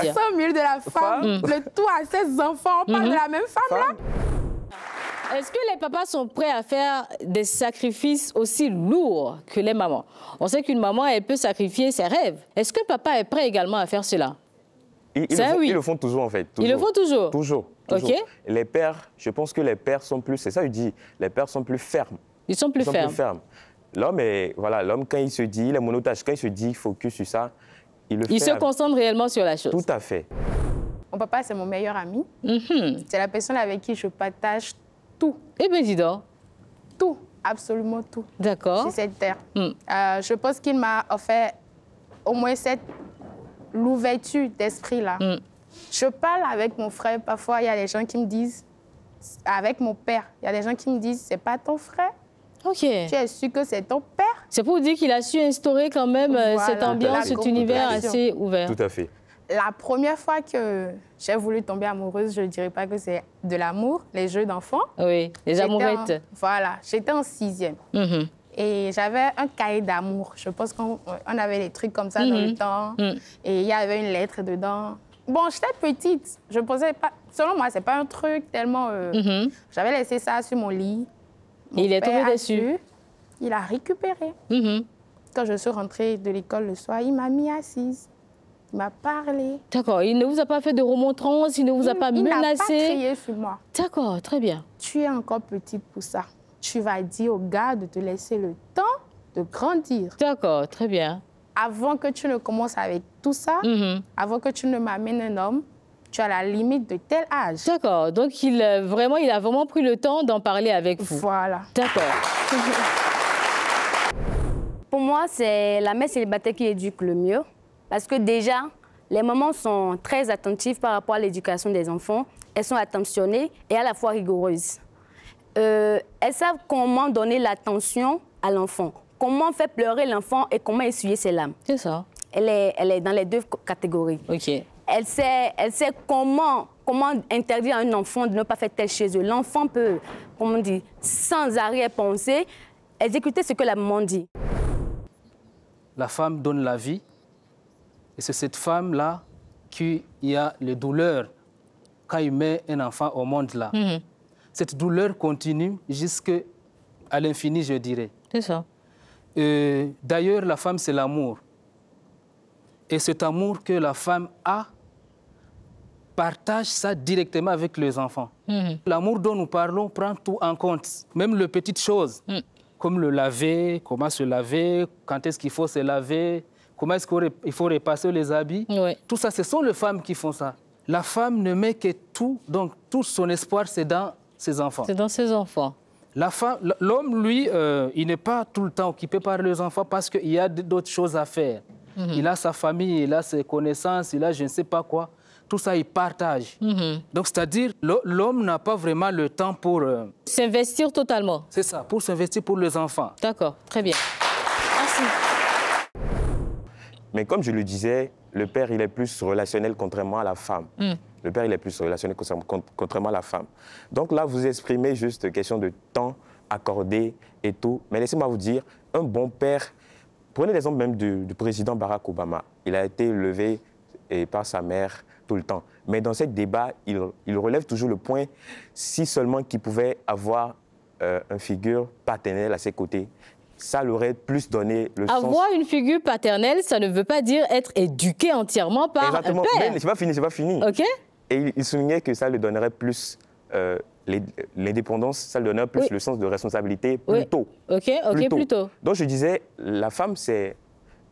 100 000 de la femme, le tout à ses enfants, on parle de la même femme là. Est-ce que les papas sont prêts à faire des sacrifices aussi lourds que les mamans? On sait qu'une maman, elle peut sacrifier ses rêves. Est-ce que papa est prêt également à faire cela? Ils le font toujours en fait. Toujours. Ils le font toujours? Toujours. Ok. Les pères, je pense que les pères sont plus, c'est ça que je dis, les pères sont plus fermes. Ils sont plus fermes. L'homme, voilà, l'homme quand il se dit, il est monotage, quand il se dit focus sur ça, il le fait. Il se concentre réellement sur la chose. Tout à fait. Mon papa, c'est mon meilleur ami. C'est la personne avec qui je partage tout. Eh bien, dis donc. Tout, absolument tout. D'accord. Sur cette terre. Je pense qu'il m'a offert au moins l'ouverture d'esprit là. Je parle avec mon frère, parfois il y a des gens qui me disent, avec mon père, il y a des gens qui me disent, c'est pas ton frère. Ok. Tu es sûr que c'est ton père? C'est pour dire qu'il a su instaurer quand même cette ambiance, cet univers assez ouvert. Tout à fait. La première fois que j'ai voulu tomber amoureuse, je ne dirais pas que c'est de l'amour, les jeux d'enfants. Oui, les amourettes. Voilà, j'étais en 6e. Et j'avais un cahier d'amour. Je pense qu'on avait des trucs comme ça dans le temps. Et il y avait une lettre dedans. Bon, j'étais petite. Je posais pas... Selon moi, ce n'est pas un truc tellement... J'avais laissé ça sur mon lit. Et il est tombé dessus. Il a récupéré. Quand je suis rentrée de l'école le soir, il m'a mis assise. Il m'a parlé. D'accord. Il ne vous a pas fait de remontrance, il ne vous a pas menacé. Il n'a pas crié sur moi. D'accord, très bien. Tu es encore petite pour ça. Tu vas dire au gars de te laisser le temps de grandir. D'accord, très bien. Avant que tu ne commences avec tout ça, avant que tu ne m'amènes un homme, tu as la limite de tel âge. D'accord. Donc, il a vraiment pris le temps d'en parler avec vous. Voilà. D'accord. Pour moi, c'est la mère célibataire qui éduque le mieux. Parce que déjà, les mamans sont très attentives par rapport à l'éducation des enfants. Elles sont attentionnées et à la fois rigoureuses. Elles savent comment donner l'attention à l'enfant, comment faire pleurer l'enfant et comment essuyer ses larmes. C'est ça. Elle est dans les deux catégories. OK. Elle sait comment interdire à un enfant de ne pas faire tel chez eux. L'enfant peut, comment on dit, sans arrière-pensée, exécuter ce que la maman dit. La femme donne la vie. Et c'est cette femme-là qui a les douleurs quand il met un enfant au monde là. Cette douleur continue jusqu'à l'infini, je dirais. C'est ça. D'ailleurs, la femme, c'est l'amour. Et cet amour que la femme a, partage ça directement avec les enfants. L'amour dont nous parlons prend tout en compte, même les petites choses, comme le laver, comment se laver, quand est-ce qu'il faut se laver, comment est-ce qu'il faut repasser les habits. Tout ça, ce sont les femmes qui font ça. La femme ne met que tout, donc tout son espoir, c'est dans ses enfants. C'est dans ses enfants. L'homme, lui, il n'est pas tout le temps occupé par les enfants parce qu'il y a d'autres choses à faire. Il a sa famille, il a ses connaissances, il a je ne sais pas quoi. Tout ça, il partage. Donc, c'est-à-dire, l'homme n'a pas vraiment le temps pour... S'investir totalement. C'est ça, pour s'investir pour les enfants. D'accord, très bien. Merci. Mais comme je le disais, le père, il est plus relationnel contrairement à la femme. Le père, il est plus relationnel contrairement à la femme. Donc là, vous exprimez juste question de temps accordé et tout. Mais laissez-moi vous dire, un bon père... Prenez l'exemple même du président Barack Obama. Il a été élevé par sa mère tout le temps. Mais dans ce débat, il relève toujours le point, si seulement qu'il pouvait avoir une figure paternelle à ses côtés, ça leur aurait plus donné le sens. Avoir une figure paternelle, ça ne veut pas dire être éduqué entièrement par un père. Mais c'est pas fini. OK. Et il soulignait que ça lui donnerait plus l'indépendance, ça lui donnerait plus le sens de responsabilité plus tôt. OK, plus tôt. Donc je disais, la femme,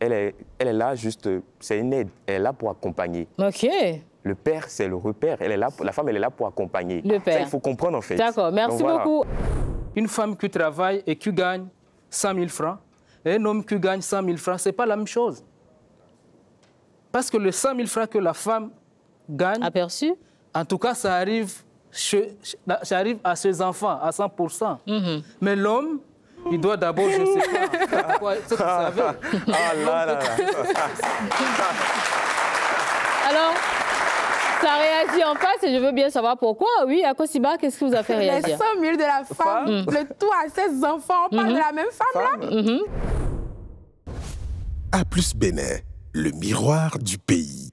elle est là juste, c'est une aide, elle est là pour accompagner. OK. Le père, c'est le repère, la femme, elle est là pour accompagner. Le père. Ça, il faut comprendre en fait. D'accord, merci beaucoup. Une femme qui travaille et qui gagne 100 000 francs, et un homme qui gagne 100 000 francs, ce n'est pas la même chose. Parce que les 100 000 francs que la femme gagne, aperçu, en tout cas, ça arrive à ses enfants à 100%. Mais l'homme, il doit d'abord, je ne sais pas, quoi, ce que vous savez. Alors, ça réagit en face et je veux bien savoir pourquoi. Oui, Akosiba, qu'est-ce qui vous a fait réagir? Les 100 000 de la femme, le tout à ses enfants, on parle de la même femme là. A plus Bénin, le miroir du pays.